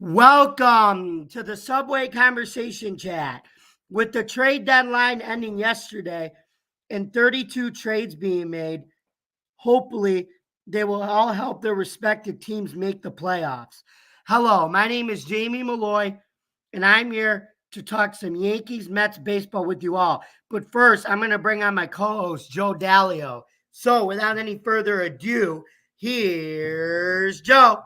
Welcome to the Subway Conversation Chat. With the trade deadline ending yesterday and 32 trades being made, hopefully they will all help their respective teams make the playoffs. Hello, my name is Jamie Malloy, and I'm here to talk some Yankees Mets baseball with you all. But first, I'm going to bring on my co-host, Joe Dalio. So without any further ado, here's Joe.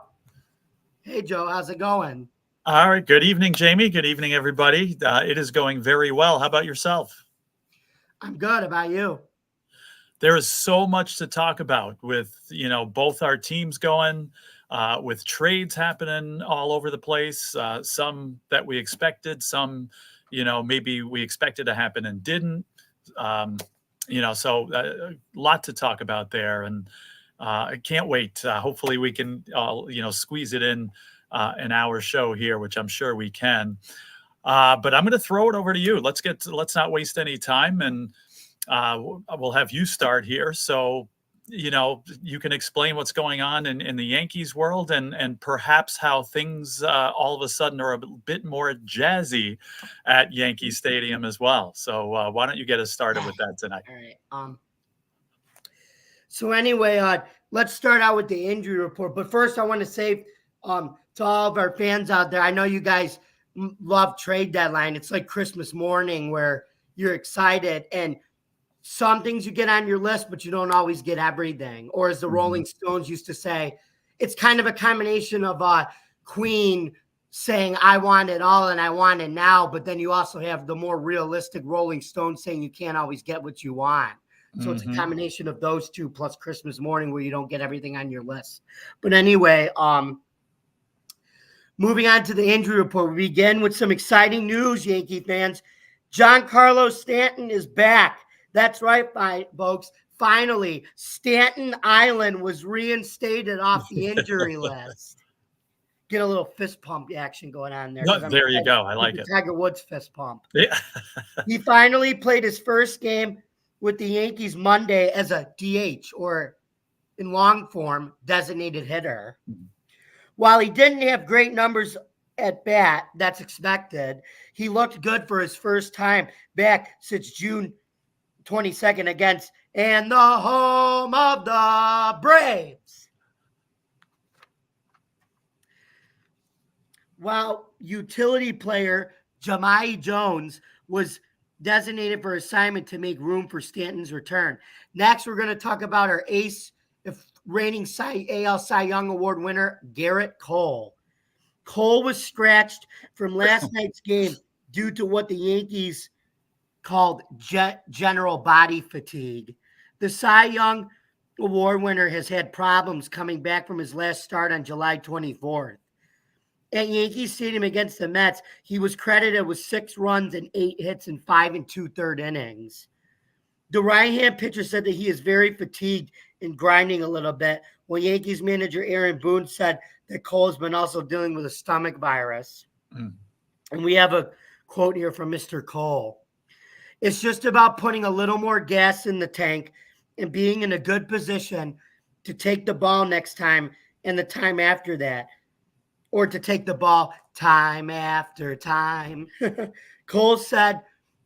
Hey, Joe, how's it going? All right. Good evening, Jamie. Good evening, everybody. It is going very well. How about yourself? I'm good. About you? There is so much to talk about with, both our teams going, with trades happening all over the place. Some that we expected, some, maybe we expected to happen and didn't. Um, so a lot to talk about there. And I can't wait. Hopefully we can, squeeze it in an hour show here, which I'm sure we can. But I'm going to throw it over to you. Let's not waste any time, and we'll have you start here. So, you can explain what's going on in the Yankees world, and perhaps how things all of a sudden are a bit more jazzy at Yankee Stadium as well. So why don't you get us started with that tonight? All right. So anyway, let's start out with the injury report. But first, I want to say to all of our fans out there, I know you guys love trade deadline. It's like Christmas morning where you're excited, and some things you get on your list, but you don't always get everything. Or as the Rolling Stones used to say, it's kind of a combination of Queen saying, I want it all and I want it now. But then you also have the more realistic Rolling Stones saying you can't always get what you want. So it's a combination of those two plus Christmas morning where you don't get everything on your list. But anyway, moving on to the injury report, we begin with some exciting news, Yankee fans. Giancarlo Stanton is back. That's right, folks. Finally, Stanton Island was reinstated off the injury list. Get a little fist pump action going on there. There you go. I like it. Tiger Woods fist pump. Yeah. He finally played his first game with the Yankees Monday as a DH, or in long form, designated hitter. While he didn't have great numbers at bat, that's expected, he looked good for his first time back since June 22nd against and the home of the Braves. While utility player Jahmai Jones was designated for assignment to make room for Stanton's return. Next, we're going to talk about our ace, reigning AL Cy Young Award winner, Garrett Cole. Cole was scratched from last night's game due to what the Yankees called general body fatigue. The Cy Young Award winner has had problems coming back from his last start on July 24th. At Yankee Stadium against the Mets, he was credited with 6 runs and 8 hits in 5 2/3 innings. The right-hand pitcher said that he is very fatigued and grinding a little bit, while Yankees manager Aaron Boone said that Cole has been also dealing with a stomach virus. And we have a quote here from Mr. Cole. It's just about putting a little more gas in the tank and being in a good position to take the ball next time and the time after that. Or to take the ball time after time. Cole said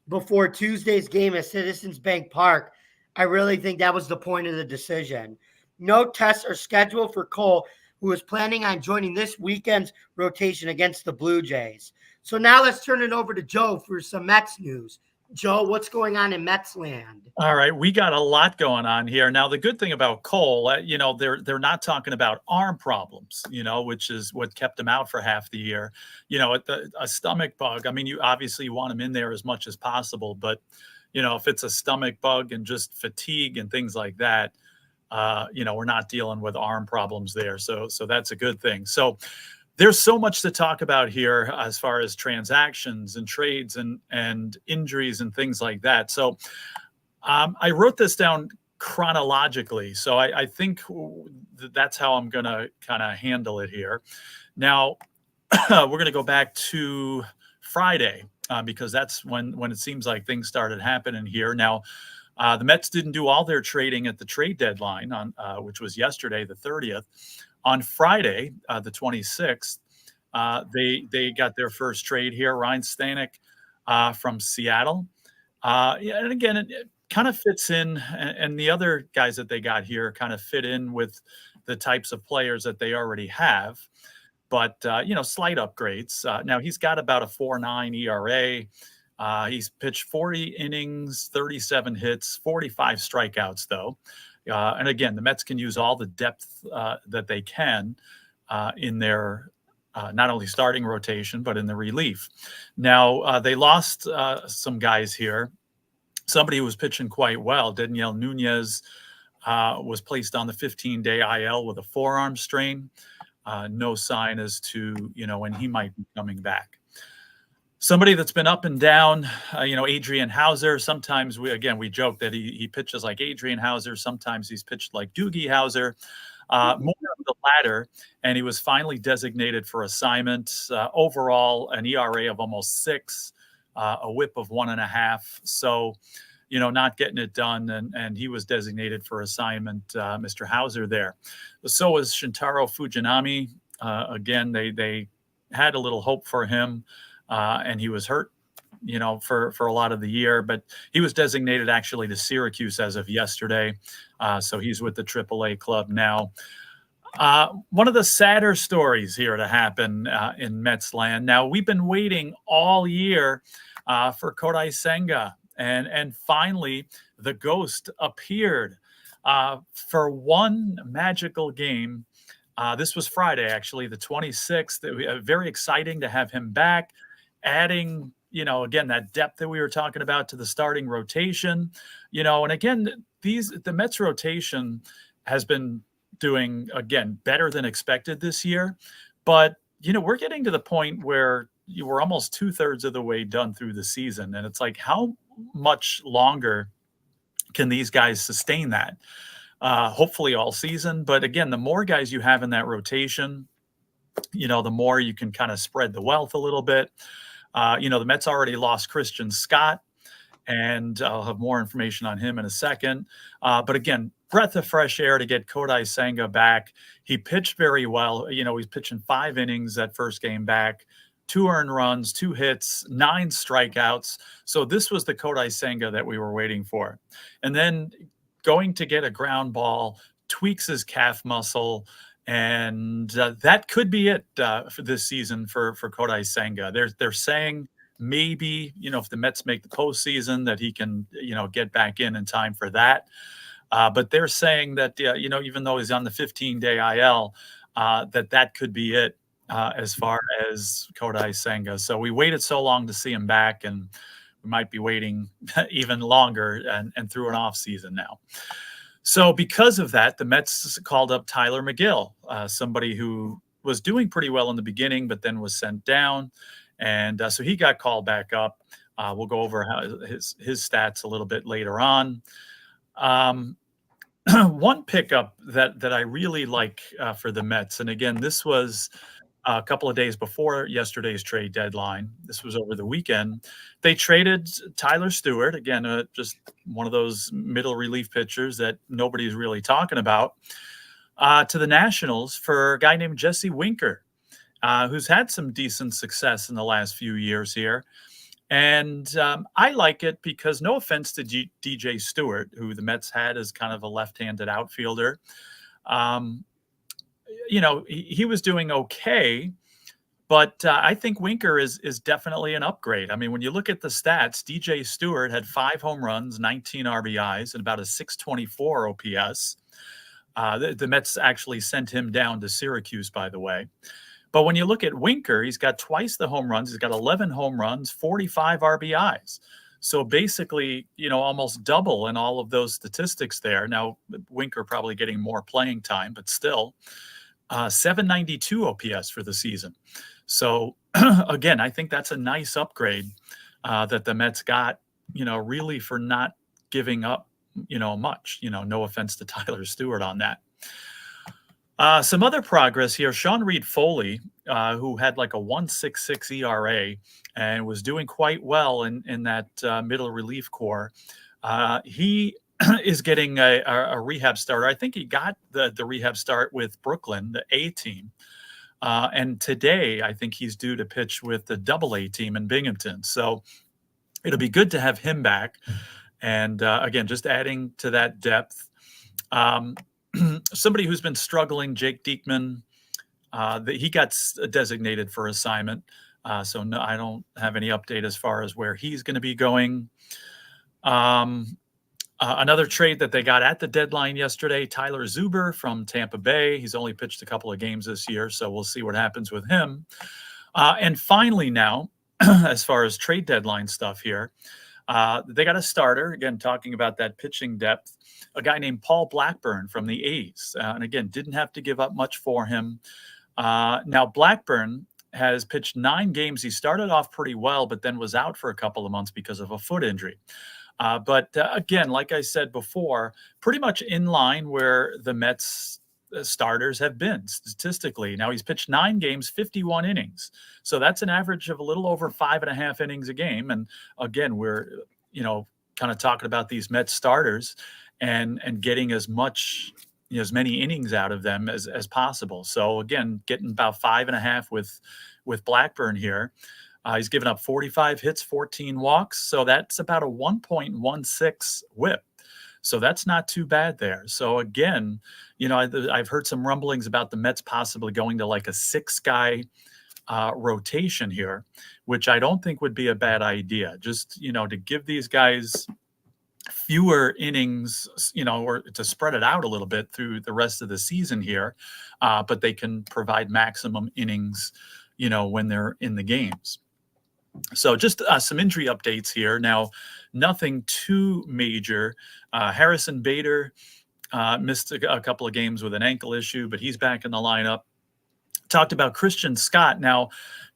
before Tuesday's game at Citizens Bank Park, I really think that was the point of the decision. No tests are scheduled for Cole, who is planning on joining this weekend's rotation against the Blue Jays. So now let's turn it over to Joe for some Mets news. Joe, what's going on in Mets land? All right, we got a lot going on here. Now, the good thing about Cole, they're not talking about arm problems, which is what kept him out for half the year. A stomach bug. I mean, you obviously want him in there as much as possible, but if it's a stomach bug and just fatigue and things like that, we're not dealing with arm problems there. So that's a good thing. So there's so much to talk about here as far as transactions and trades and injuries and things like that. So I wrote this down chronologically. So I think that's how I'm going to kind of handle it here. Now, we're going to go back to Friday because that's when it seems like things started happening here. Now, the Mets didn't do all their trading at the trade deadline, which was yesterday, the 30th. On Friday, the 26th, They got their first trade here, Ryan Stanek from Seattle. Yeah, and again, it kind of fits in, and the other guys that they got here kind of fit in with the types of players that they already have. But slight upgrades. Now he's got about a 4.9 ERA. He's pitched 40 innings, 37 hits, 45 strikeouts, though. And again, the Mets can use all the depth that they can in their not only starting rotation, but in the relief. Now, they lost some guys here. Somebody who was pitching quite well, Daniel Nunez, was placed on the 15-day IL with a forearm strain. No sign as to, when he might be coming back. Somebody that's been up and down, Adrian Hauser. Sometimes we joke that he pitches like Adrian Hauser. Sometimes he's pitched like Doogie Howser. More of the latter, and he was finally designated for assignment. Overall, an ERA of almost 6, a WHIP of 1.5. So, not getting it done, and he was designated for assignment, Mr. Hauser there. So was Shintaro Fujinami. Again, they had a little hope for him, and he was hurt, for a lot of the year, but he was designated actually to Syracuse as of yesterday. So he's with the AAA club now. One of the sadder stories here to happen in Mets land. Now, we've been waiting all year for Kodai Senga, and finally the ghost appeared for one magical game. This was Friday, actually, the 26th. Very exciting to have him back, adding, again, that depth that we were talking about to the starting rotation, and again, the Mets rotation has been doing, again, better than expected this year. But, we're getting to the point where we're almost 2/3 of the way done through the season. And it's like, how much longer can these guys sustain that? Hopefully all season. But again, the more guys you have in that rotation, the more you can kind of spread the wealth a little bit. The Mets already lost Christian Scott, and I'll have more information on him in a second. But again, breath of fresh air to get Kodai Senga back. He pitched very well. He's pitching 5 innings that first game back, 2 earned runs, 2 hits, 9 strikeouts. So this was the Kodai Senga that we were waiting for. And then going to get a ground ball, tweaks his calf muscle, and that could be it for this season for Kodai Senga. They're saying maybe, if the Mets make the postseason, that he can, get back in time for that. But they're saying that, even though he's on the 15-day IL, that could be it as far as Kodai Senga. So we waited so long to see him back, and we might be waiting even longer and through an off season now. So because of that, the Mets called up Tyler McGill, somebody who was doing pretty well in the beginning, but then was sent down. And so he got called back up. We'll go over his stats a little bit later on. One pickup that I really like for the Mets, and again, this was a couple of days before yesterday's trade deadline. This was over the weekend. They traded Tyler Stewart, again, just one of those middle relief pitchers that nobody's really talking about, to the Nationals for a guy named Jesse Winker, who's had some decent success in the last few years here. And I like it because, no offense to DJ Stewart, who the Mets had as kind of a left-handed outfielder, he was doing okay, but I think Winker is definitely an upgrade. I mean, when you look at the stats, DJ Stewart had 5 home runs, 19 RBIs, and about a 624 OPS. The Mets actually sent him down to Syracuse, by the way. But when you look at Winker, he's got twice the home runs. He's got 11 home runs, 45 RBIs. So basically, almost double in all of those statistics there. Now, Winker probably getting more playing time, but still, 792 OPS for the season. So again, I think that's a nice upgrade that the Mets got, really for not giving up, much. No offense to Tyler Stewart on that. Some other progress here. Sean Reed-Foley, who had like a 1.66 ERA and was doing quite well in that middle relief core. He is getting a rehab starter. I think he got the rehab start with Brooklyn, the A team. And today, I think he's due to pitch with the Double-A team in Binghamton. So it'll be good to have him back. And again, just adding to that depth. Somebody who's been struggling, Jake Diekman, he got designated for assignment. So no, I don't have any update as far as where he's going to be going. Another trade that they got at the deadline yesterday, Tyler Zuber from Tampa Bay. He's only pitched a couple of games this year, so we'll see what happens with him. And finally now, as far as trade deadline stuff here, they got a starter, again, talking about that pitching depth, a guy named Paul Blackburn from the A's. And again, didn't have to give up much for him. Now, Blackburn has pitched 9 games. He started off pretty well, but then was out for a couple of months because of a foot injury. But again, like I said before, pretty much in line where the Mets starters have been statistically. Now he's pitched 9 games, 51 innings. So that's an average of a little over 5.5 innings a game. And again, we're, kind of talking about these Mets starters and getting as much, as many innings out of them as possible. So again, getting about 5.5 with Blackburn here. He's given up 45 hits, 14 walks. So that's about a 1.16 whip. So that's not too bad there. So again, I've heard some rumblings about the Mets possibly going to like a 6-guy rotation here, which I don't think would be a bad idea. Just, to give these guys fewer innings, or to spread it out a little bit through the rest of the season here. But they can provide maximum innings, when they're in the games. So just some injury updates here. Now, nothing too major. Harrison Bader missed a couple of games with an ankle issue, but he's back in the lineup. Talked about Christian Scott. Now,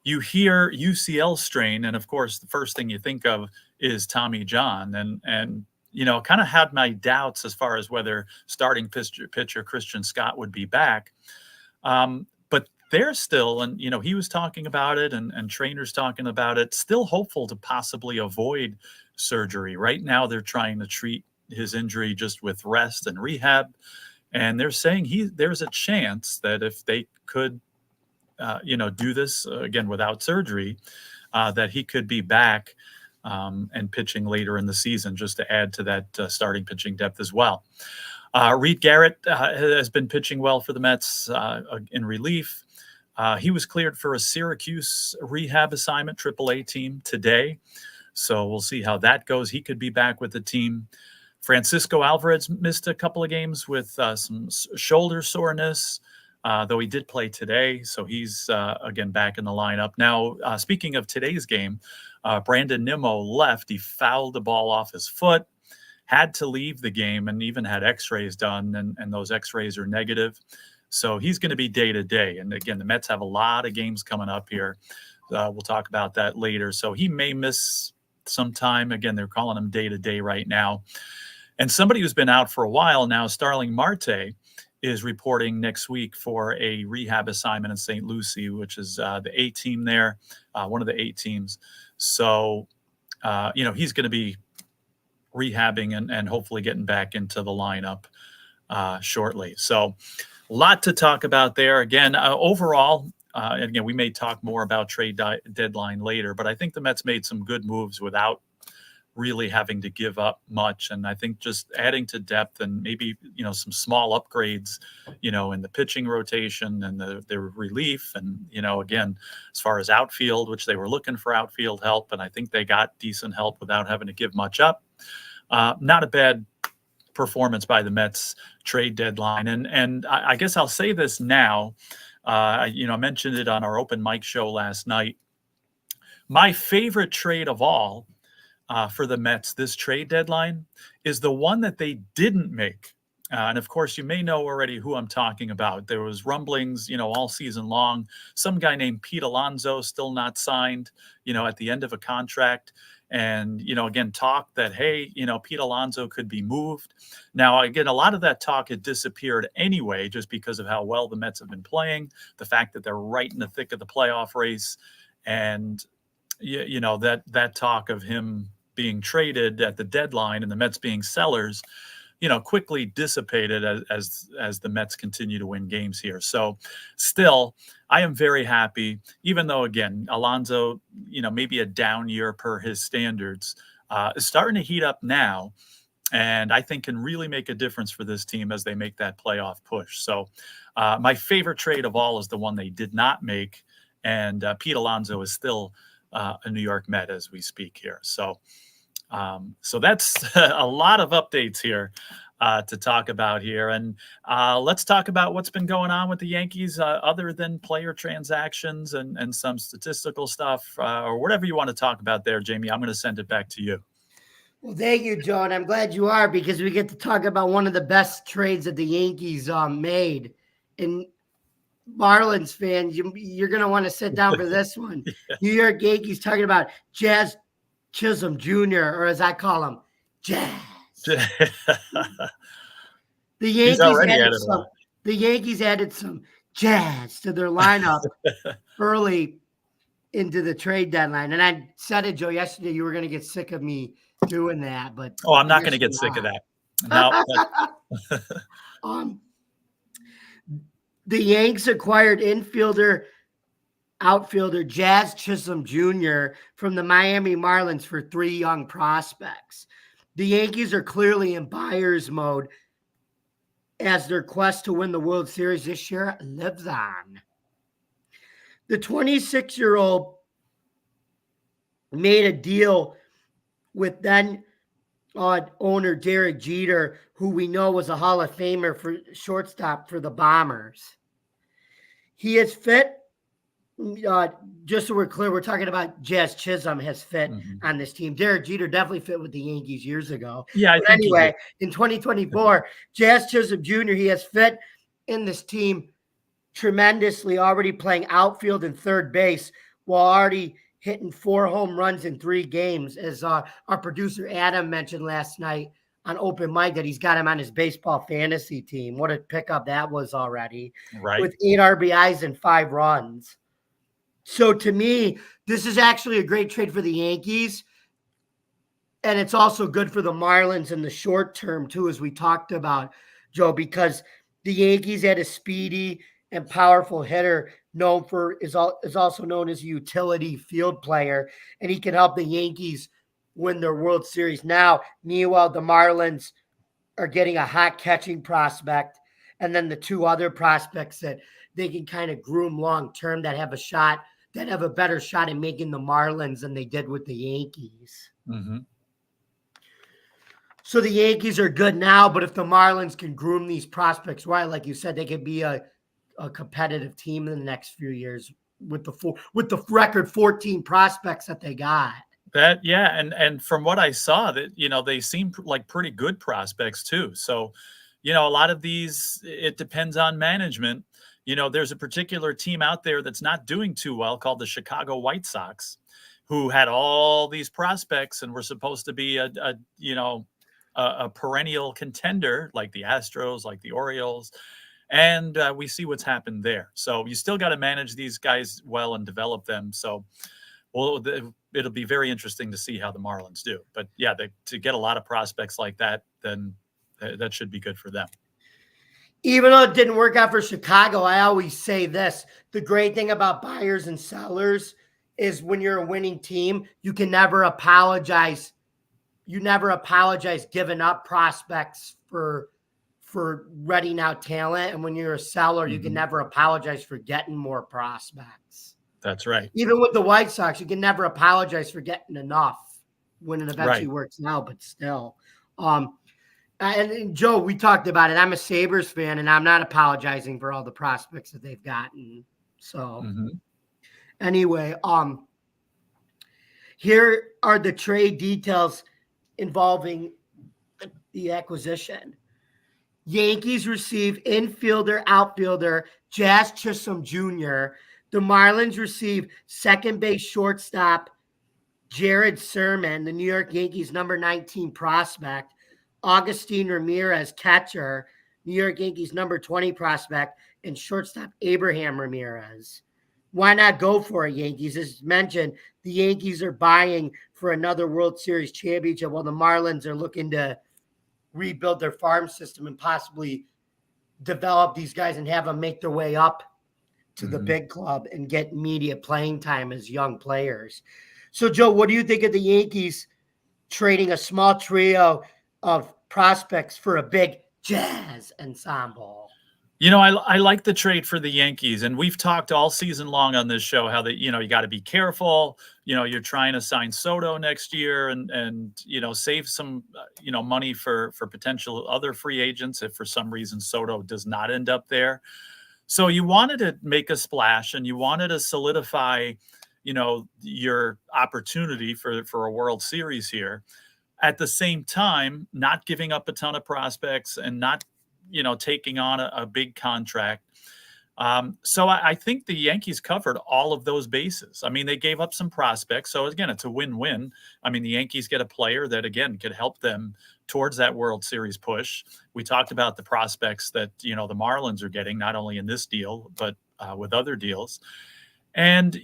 you hear UCL strain, and of course, the first thing you think of is Tommy John. And kind of had my doubts as far as whether starting pitcher Christian Scott would be back. But they're still, and he was talking about it, and trainers talking about it, still hopeful to possibly avoid surgery. Right now, they're trying to treat his injury just with rest and rehab, and they're saying there's a chance that if they could, do this again without surgery, that he could be back and pitching later in the season, just to add to that starting pitching depth as well. Reed Garrett has been pitching well for the Mets in relief. He was cleared for a Syracuse rehab assignment, AAA team today. So we'll see how that goes. He could be back with the team. Francisco Alvarez missed a couple of games with some shoulder soreness, though he did play today. So he's, again, back in the lineup. Now, speaking of today's game, Brandon Nimmo left. He fouled the ball off his foot, had to leave the game, and even had x-rays done, and those x-rays are negative. So he's going to be day-to-day. And again, the Mets have a lot of games coming up here. We'll talk about that later. So he may miss some time. Again, they're calling him day-to-day right now. And somebody who's been out for a while now, Starling Marte, is reporting next week for a rehab assignment in St. Lucie, which is the A team there, one of the 8 teams. So, he's going to be rehabbing and hopefully getting back into the lineup shortly. So a lot to talk about there. Again, overall, and again, we may talk more about trade deadline later, but I think the Mets made some good moves without really having to give up much. And I think just adding to depth and maybe, some small upgrades, in the pitching rotation and the relief. And, again, as far as outfield, which they were looking for outfield help, and I think they got decent help without having to give much up. Not a bad performance by the Mets trade deadline. And I guess I'll say this now, I mentioned it on our open mic show last night. My favorite trade of all for the Mets this trade deadline is the one that they didn't make. And of course, you may know already who I'm talking about. There was rumblings, all season long. Some guy named Pete Alonso still not signed, at the end of a contract. And, again, talk that, hey, Pete Alonso could be moved. Now, again, a lot of that talk had disappeared anyway, just because of how well the Mets have been playing, the fact that they're right in the thick of the playoff race. And, that talk of him being traded at the deadline and the Mets being sellers quickly dissipated as the Mets continue to win games here. So still, I am very happy, even though, again, Alonso, maybe a down year per his standards, is starting to heat up now, and I think can really make a difference for this team as they make that playoff push. So my favorite trade of all is the one they did not make, and Pete Alonso is still a New York Met as we speak here. So that's a lot of updates here to talk about here. And let's talk about what's been going on with the Yankees other than player transactions and some statistical stuff or whatever you want to talk about there, Jamie. I'm going to send it back to you. Well, thank you, Joe, and I'm glad you are, because we get to talk about one of the best trades that the Yankees made. And Marlins fans, you're going to want to sit down for this one. Yeah. New York Yankees talking about Jazz Chisholm Jr., or as I call him, Jazz. The Yankees added some jazz to their lineup early into the trade deadline. And I said it, Joe, yesterday, you were going to get sick of me doing that, but I'm not going to get sick of that. No. The Yanks acquired outfielder Jazz Chisholm Jr. from the Miami Marlins for 3 young prospects. The Yankees are clearly in buyer's mode as their quest to win the World Series this year lives on. The 26-year-old made a deal with then owner Derek Jeter, who we know was a Hall of Famer for shortstop for the Bombers. He has fit, just so we're clear, we're talking about Jazz Chisholm has fit on this team. Derek Jeter definitely fit with the Yankees years ago. Yeah, but anyway, in 2024, Jazz Chisholm Jr., he has fit in this team tremendously, already playing outfield and third base while already hitting 4 home runs in 3 games, as our producer Adam mentioned last night on Open Mic that he's got him on his baseball fantasy team. What a pickup that was already, right? With 8 RBIs and 5 runs. So to me, this is actually a great trade for the Yankees, and it's also good for the Marlins in the short term too, as we talked about, Joe, because the Yankees had a speedy and powerful hitter is also known as a utility field player, and he can help the Yankees win their World Series now. Meanwhile, the Marlins are getting a hot catching prospect, and then the 2 other prospects that they can kind of groom long term that have a better shot at making the Marlins than they did with the Yankees. Mm-hmm. So the Yankees are good now, but if the Marlins can groom these prospects right, like you said, they could be a competitive team in the next few years with the record 14 prospects that they got. And from what I saw, that they seem like pretty good prospects too. So, a lot of these, it depends on management. There's a particular team out there that's not doing too well called the Chicago White Sox, who had all these prospects and were supposed to be a perennial contender like the Astros, like the Orioles. And we see what's happened there. So you still got to manage these guys well and develop them. So, it'll be very interesting to see how the Marlins do. But yeah, to get a lot of prospects like that, then that should be good for them. Even though it didn't work out for Chicago, I always say this: the great thing about buyers and sellers is when you're a winning team, you can never apologize. You never apologize giving up prospects for reading out talent. And when you're a seller, you can never apologize for getting more prospects. That's right. Even with the White Sox, you can never apologize for getting enough when it eventually works out, but still. And Joe, we talked about it. I'm a Sabres fan, and I'm not apologizing for all the prospects that they've gotten. So anyway, here are the trade details involving the acquisition. Yankees receive infielder, outfielder Jazz Chisholm Jr. The Marlins receive second base shortstop Jared Sermon, the New York Yankees number 19 prospect. Augustine Ramirez, catcher, New York Yankees number 20 prospect, and shortstop Abraham Ramirez. Why not go for it, Yankees? As mentioned, the Yankees are buying for another World Series championship while the Marlins are looking to rebuild their farm system and possibly develop these guys and have them make their way up to the big club and get immediate playing time as young players. So, Joe, what do you think of the Yankees trading a small trio of prospects for a big jazz ensemble? You know, I like the trade for the Yankees, and we've talked all season long on this show how that, you got to be careful. You're trying to sign Soto next year and save some, money for potential other free agents if for some reason Soto does not end up there. So you wanted to make a splash and you wanted to solidify, your opportunity for a World Series here. At the same time, not giving up a ton of prospects and not taking on a big contract. So I think the Yankees covered all of those bases. I mean, they gave up some prospects. So again, it's a win-win. I mean, the Yankees get a player that, again, could help them towards that World Series push. We talked about the prospects that, the Marlins are getting, not only in this deal, but with other deals. And,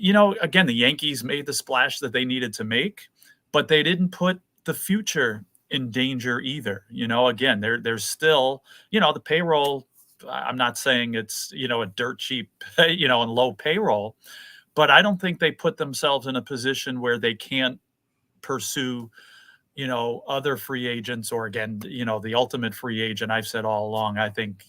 again, the Yankees made the splash that they needed to make, but they didn't put the future in danger either. Again, there's still, the payroll. I'm not saying it's, a dirt cheap, and low payroll, but I don't think they put themselves in a position where they can't pursue, other free agents or, again, the ultimate free agent. I've said all along, I think,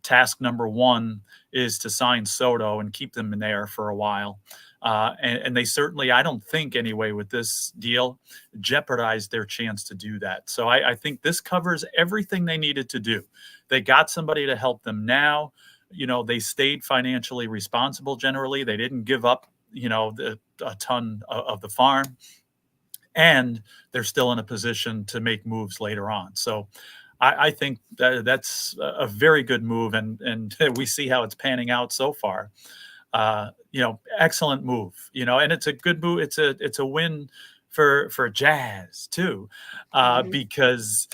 task number one is to sign Soto and keep them in there for a while. And they certainly, I don't think anyway, with this deal, jeopardized their chance to do that. So I think this covers everything they needed to do. They got somebody to help them now. They stayed financially responsible generally. They didn't give up, a ton of the farm. And they're still in a position to make moves later on. So I think that's a very good move. And we see how it's panning out so far. Excellent move, and it's a good move. It's a win for Jazz too, because,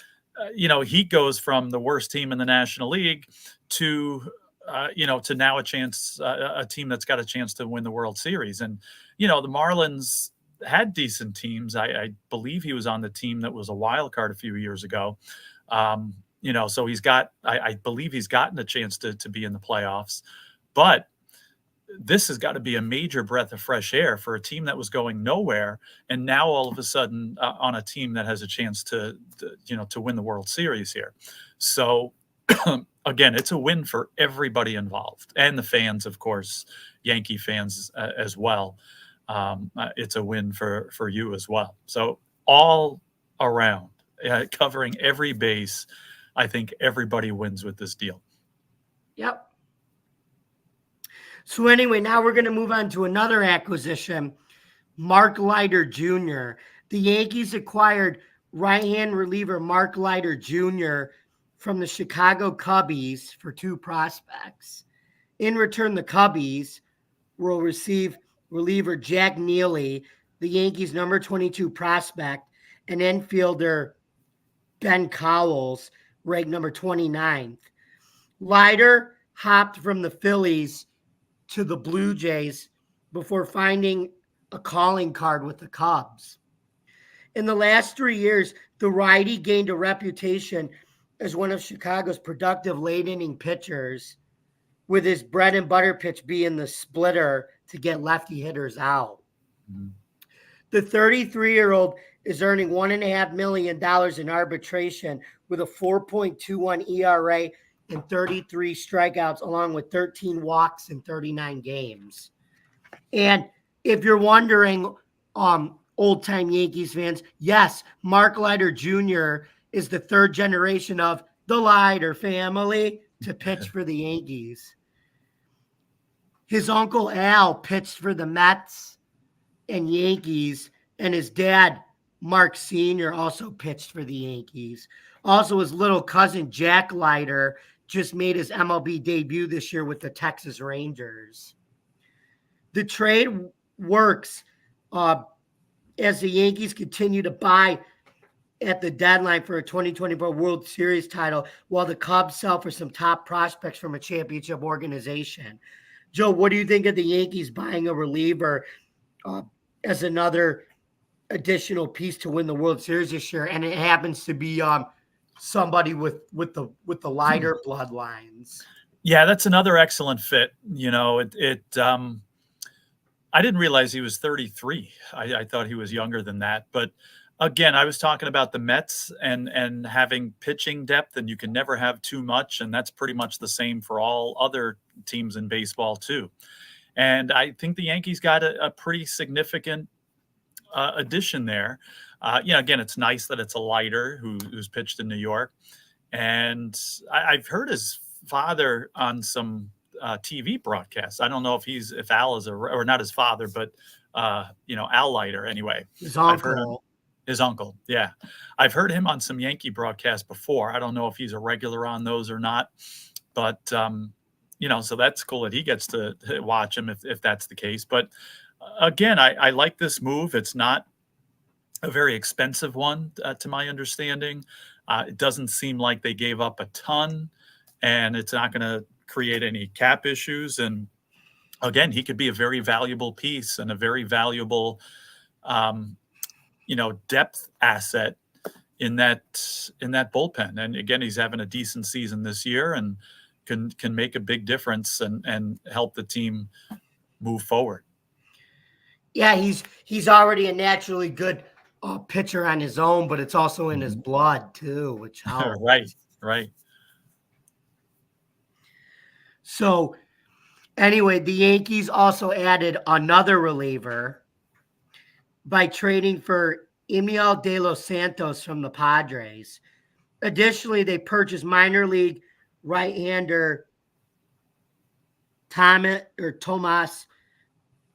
he goes from the worst team in the National League to now a team that's got a chance to win the World Series. And, the Marlins had decent teams. I believe he was on the team that was a wild card a few years ago. So I believe he's gotten a chance to be in the playoffs, but this has got to be a major breath of fresh air for a team that was going nowhere. And now all of a sudden on a team that has a chance to win the World Series here. So again, it's a win for everybody involved and the fans, of course, Yankee fans as well. It's a win for you as well. So all around, covering every base, I think everybody wins with this deal. Yep. So anyway, now we're going to move on to another acquisition, Mark Leiter Jr. The Yankees acquired right-hand reliever Mark Leiter Jr. from the Chicago Cubbies for 2 prospects. In return, the Cubbies will receive reliever Jack Neely, the Yankees' number 22 prospect, and infielder Ben Cowles, ranked number 29th. Leiter hopped from the Phillies to the Blue Jays before finding a calling card with the Cubs. In the last 3 years, the righty gained a reputation as one of Chicago's productive late-inning pitchers, with his bread and butter pitch being the splitter to get lefty hitters out. Mm-hmm. The 33-year-old is earning $1.5 million in arbitration with a 4.21 ERA and 33 strikeouts, along with 13 walks in 39 games. And if you're wondering, old-time Yankees fans, yes, Mark Leiter Jr. is the 3rd generation of the Leiter family to pitch for the Yankees. His uncle Al pitched for the Mets and Yankees, and his dad, Mark Sr., also pitched for the Yankees. Also, his little cousin, Jack Leiter, just made his MLB debut this year with the Texas Rangers. The trade works as the Yankees continue to buy at the deadline for a 2024 World Series title, while the Cubs sell for some top prospects from a championship organization. Joe, what do you think of the Yankees buying a reliever as another additional piece to win the World Series this year? And it happens to be somebody with the lighter bloodlines. Yeah, that's another excellent fit. You know, I didn't realize he was 33. I thought he was younger than that. But again, I was talking about the Mets and having pitching depth, and you can never have too much, and that's pretty much the same for all other teams in baseball too. And I think the Yankees got a pretty significant addition there. Again, it's nice that it's a lighter who's pitched in New York, and I've heard his father on some TV broadcasts. I don't know if Al is or not his father, but Al Leiter anyway. His I've heard uncle. his uncle. Yeah, I've heard him on some Yankee broadcasts before. I don't know if he's a regular on those or not, but so that's cool that he gets to watch him if that's the case. But again, I like this move. It's not a very expensive one, to my understanding. It doesn't seem like they gave up a ton, and it's not going to create any cap issues. And again, he could be a very valuable piece and a very valuable, depth asset in that bullpen. And again, he's having a decent season this year and can make a big difference and help the team move forward. Yeah, he's already a naturally good pitcher on his own, but it's also in his blood too, which helps. Right. So anyway, the Yankees also added another reliever by trading for Emil De Los Santos from the Padres. Additionally, they purchased minor league right-hander Thomas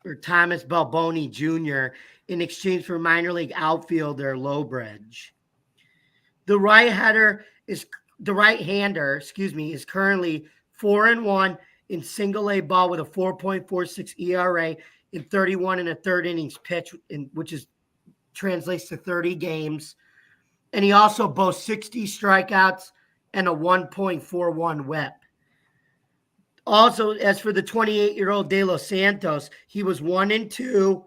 Balboni Jr. in exchange for minor league outfielder Lowbridge. The right-hander is currently 4-1 in single A ball with a 4.46 ERA in 31 and a third innings pitch, which translates to 30 games. And he also boasts 60 strikeouts and a 1.41 whip. Also, as for the 28-year-old De Los Santos, he was 1-2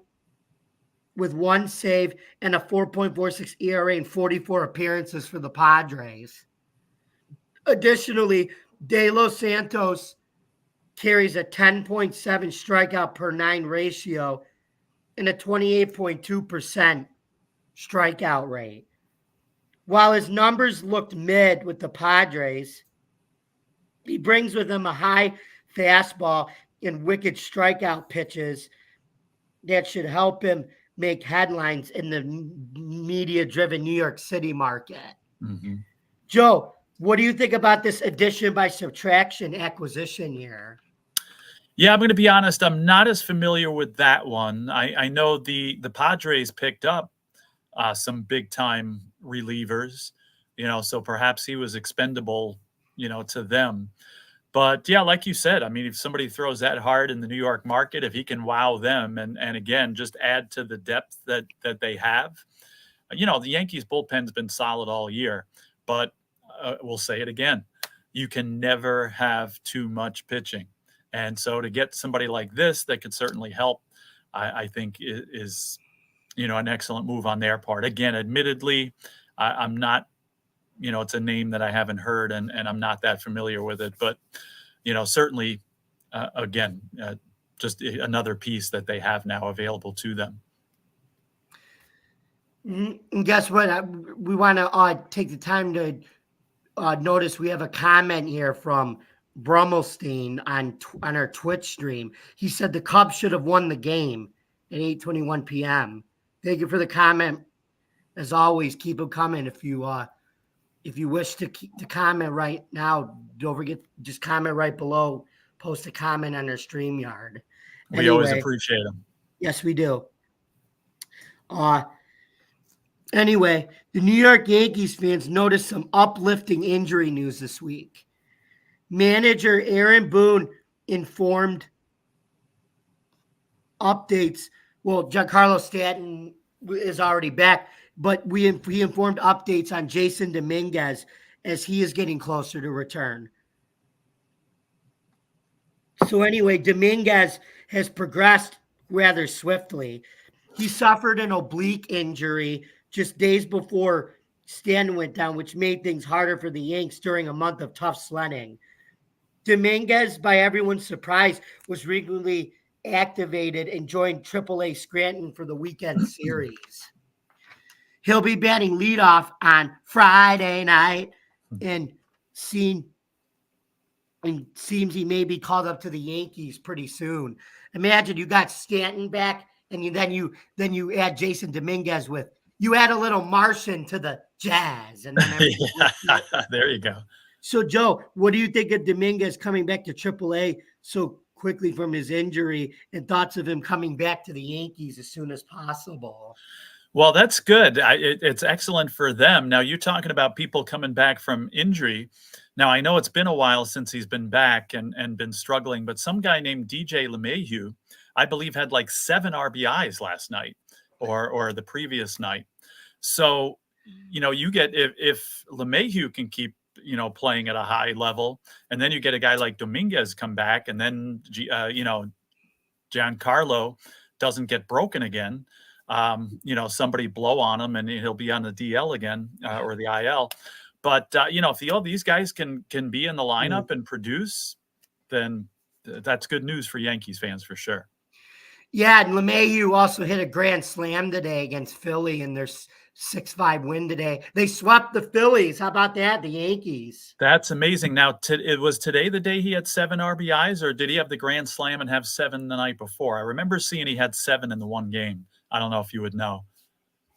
with 1 save and a 4.46 ERA in 44 appearances for the Padres. Additionally, De Los Santos carries a 10.7 strikeout per 9 ratio and a 28.2% strikeout rate. While his numbers looked mid with the Padres, he brings with him a high fastball and wicked strikeout pitches that should help him make headlines in the media-driven New York City market. Mm-hmm. Joe, what do you think about this addition by subtraction acquisition here? Yeah, I'm going to be honest. I'm not as familiar with that one. I know the Padres picked up some big-time relievers, so perhaps he was expendable, to them. But yeah, like you said, I mean, if somebody throws that hard in the New York market, if he can wow them and again, just add to the depth that they have, the Yankees bullpen's been solid all year, but we'll say it again. You can never have too much pitching. And so to get somebody like this that could certainly help, I think is an excellent move on their part. Again, admittedly, I'm not, it's a name that I haven't heard and I'm not that familiar with it. But, certainly, again, just another piece that they have now available to them. And guess what? We want to take the time to notice we have a comment here from Brummelstein on our Twitch stream. He said the Cubs should have won the game at 8:21 p.m. Thank you for the comment. As always, keep them coming. If you wish to comment right now, don't forget, just comment right below. Post a comment on our StreamYard. We always appreciate them. Yes, we do. Anyway, the New York Yankees fans noticed some uplifting injury news this week. Manager Aaron Boone informed updates. Well, Giancarlo Stanton is already back, but he informed updates on Jason Dominguez as he is getting closer to return. So anyway, Dominguez has progressed rather swiftly. He suffered an oblique injury just days before Stanton went down, which made things harder for the Yanks during a month of tough sledding. Dominguez, by everyone's surprise, was regularly activated and joined AAA Scranton for the weekend series. He'll be batting leadoff on Friday night, and seems he may be called up to the Yankees pretty soon. Imagine you got Stanton back, and then you add Jason Dominguez with. You add a little Martian to the Jazz, and then yeah, there you go. So, Joe, what do you think of Dominguez coming back to AAA so quickly from his injury, and thoughts of him coming back to the Yankees as soon as possible? Well, that's good. It's excellent for them. Now, you're talking about people coming back from injury. Now, I know it's been a while since he's been back and been struggling, but some guy named DJ LeMahieu, I believe, had like 7 RBIs last night or the previous night. So, you get if LeMahieu can keep, playing at a high level, and then you get a guy like Dominguez come back, and then, Giancarlo doesn't get broken again. Somebody blow on him and he'll be on the DL again or the IL. But, if all these guys can be in the lineup and produce, then that's good news for Yankees fans for sure. Yeah, and LeMahieu also hit a grand slam today against Philly in their 6-5 win today. They swept the Phillies. How about that? The Yankees. That's amazing. Now, it was today the day he had 7 RBIs, or did he have the grand slam and have 7 the night before? I remember seeing he had 7 in the one game. I don't know if you would know.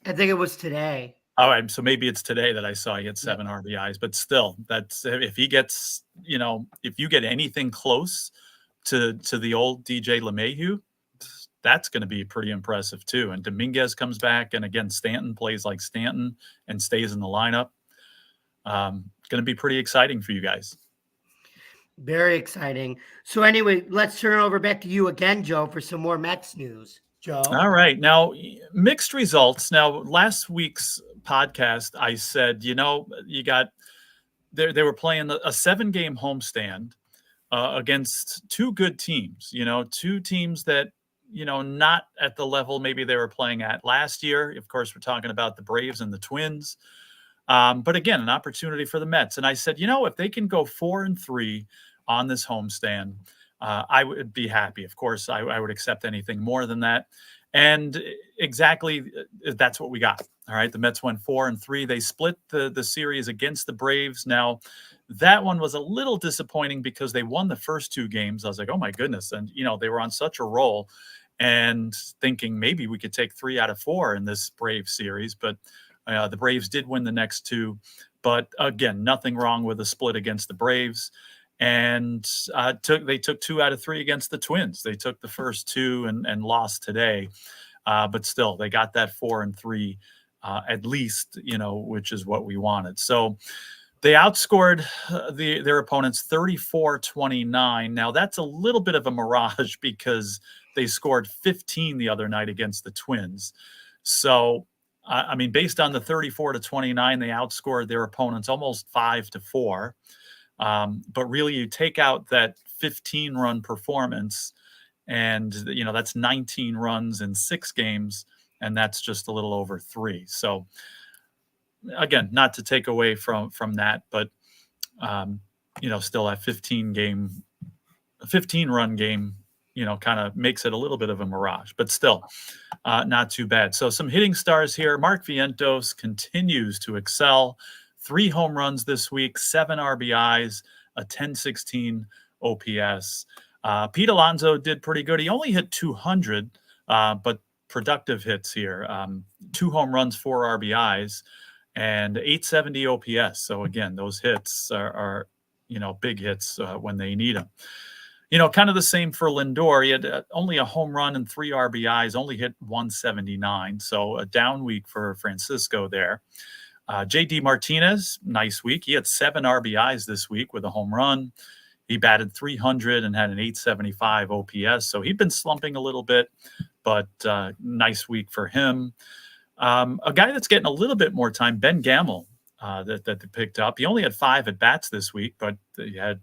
I think it was today. All right, so maybe it's today that I saw he had 7 RBIs, but still, that's if he gets, if you get anything close to the old DJ LeMahieu, that's going to be pretty impressive too. And Dominguez comes back, and again, Stanton plays like Stanton and stays in the lineup. It's going to be pretty exciting for you guys. Very exciting. So anyway, let's turn it over back to you again, Joe, for some more Mets news. Joe. All right. Now, mixed results. Now, last week's podcast, I said, you got they were playing a 7-game homestand against 2 good teams, 2 teams that, not at the level maybe they were playing at last year. Of course, we're talking about the Braves and the Twins. But again, an opportunity for the Mets. And I said, if they can go 4-3 on this homestand, I would be happy. Of course, I would accept anything more than that. And exactly that's what we got. All right. The Mets went 4-3. They split the series against the Braves. Now, that one was a little disappointing because they won the first 2 games. I was like, oh, my goodness. And, they were on such a roll and thinking maybe we could take 3 out of 4 in this Braves series. But the Braves did win the next 2. But again, nothing wrong with a split against the Braves. And they took 2 out of 3 against the Twins. They took the first 2 and lost today. But still, they got that 4-3 at least, which is what we wanted. So they outscored their opponents 34-29. Now, that's a little bit of a mirage because they scored 15 the other night against the Twins. So, based on the 34-29, they outscored their opponents almost 5-4. But really, you take out that 15-run performance, and that's 19 runs in 6 games, and that's just a little over 3. So again, not to take away from that, but still that 15-run game, kind of makes it a little bit of a mirage, but still not too bad. So some hitting stars here. Mark Vientos continues to excel. 3 home runs this week, 7 RBIs, a 10-16 OPS. Pete Alonso did pretty good. He only hit 200, but productive hits here. 2 home runs, 4 RBIs, and 870 OPS. So again, those hits are big hits when they need them. Kind of the same for Lindor. He had only a home run and 3 RBIs, only hit 179. So a down week for Francisco there. JD Martinez, nice week. He had 7 RBIs this week with a home run. He batted 300 and had an 875 OPS. So he'd been slumping a little bit, but nice week for him. A guy that's getting a little bit more time, Ben Gamel, that they picked up. He only had 5 at-bats this week, but he had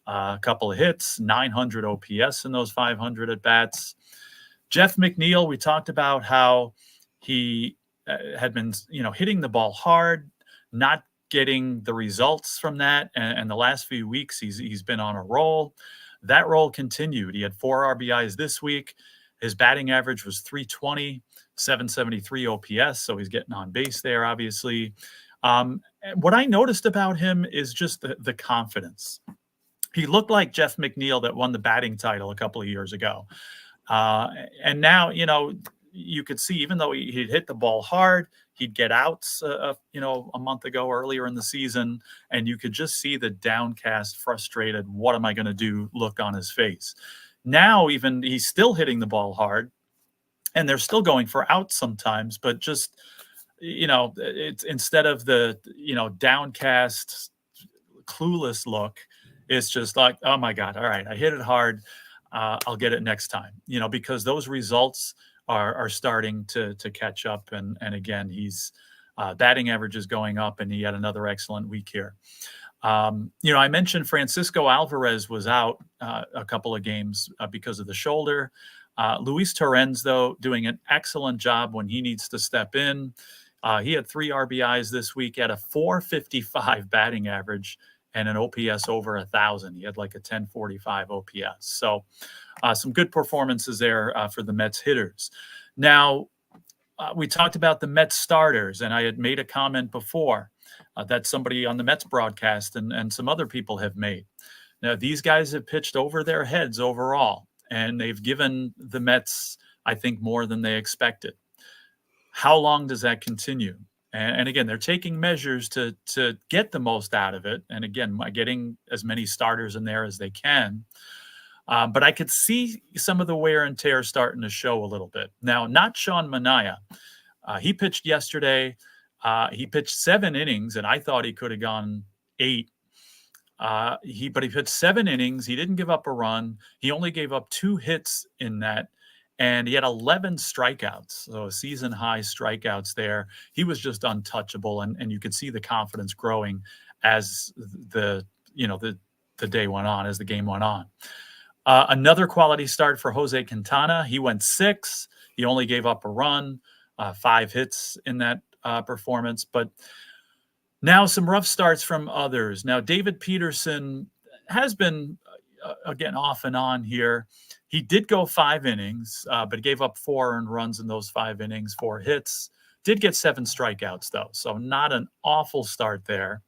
a couple of hits, 900 OPS in those 500 at-bats. Jeff McNeil, we talked about how he had been, hitting the ball hard, not getting the results from that. And the last few weeks, he's been on a roll. That roll continued. He had 4 RBIs this week. His batting average was 320, 773 OPS. So he's getting on base there, obviously. And what I noticed about him is just the confidence. He looked like Jeff McNeil that won the batting title a couple of years ago. And now, you could see, even though he'd hit the ball hard, he'd get outs, a month ago earlier in the season, and you could just see the downcast, frustrated, what am I going to do look on his face. Now, even he's still hitting the ball hard, and they're still going for outs sometimes, but just, it's instead of the, downcast, clueless look, it's just like, oh my God, all right, I hit it hard. I'll get it next time, because those results are starting to catch up. And again, he's batting average is going up, and he had another excellent week here. I mentioned Francisco Alvarez was out a couple of games because of the shoulder. Luis Torrens, though, doing an excellent job when he needs to step in. He had 3 RBIs this week at a 455 batting average and an OPS over 1,000. He had like a 1045 OPS. So some good performances there for the Mets hitters. Now, we talked about the Mets starters, and I had made a comment before that somebody on the Mets broadcast and some other people have made. Now, these guys have pitched over their heads overall, and they've given the Mets, I think, more than they expected. How long does that continue? And again, they're taking measures to get the most out of it. And again, by getting as many starters in there as they can. But I could see some of the wear and tear starting to show a little bit. Now, not Sean Manaea. He pitched yesterday. He pitched 7 innings, and I thought he could have gone 8. But he pitched 7 innings. He didn't give up a run. He only gave up 2 hits in that. And he had 11 strikeouts, so a season-high strikeouts there. He was just untouchable, and you could see the confidence growing as the day went on, as the game went on. Another quality start for Jose Quintana. He went 6. He only gave up a run, 5 hits in that performance. But now some rough starts from others. Now, David Peterson has been, again, off and on here. He did go 5 innings, but gave up 4 earned runs in those 5 innings, 4 hits. Did get 7 strikeouts, though, so not an awful start there.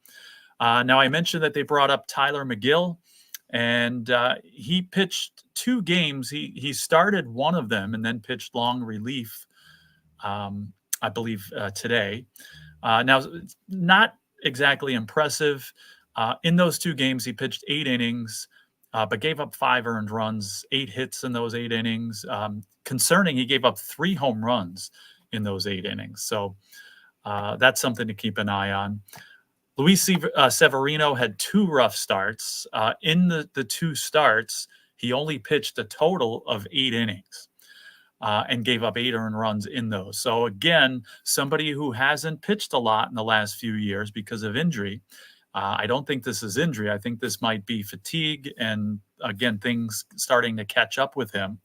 Now, I mentioned that they brought up Tyler McGill, and he pitched 2 games. He started one of them and then pitched long relief, I believe, today. Now, not exactly impressive. In those 2 games, he pitched 8 innings. But gave up 5 earned runs, 8 hits in those 8 innings. Concerning, he gave up 3 home runs in those 8 innings. So that's something to keep an eye on. Luis Severino had 2 rough starts. In the 2 starts, he only pitched a total of 8 innings and gave up 8 earned runs in those. So again, somebody who hasn't pitched a lot in the last few years because of injury. I don't think this is injury. I think this might be fatigue and, again, things starting to catch up with him.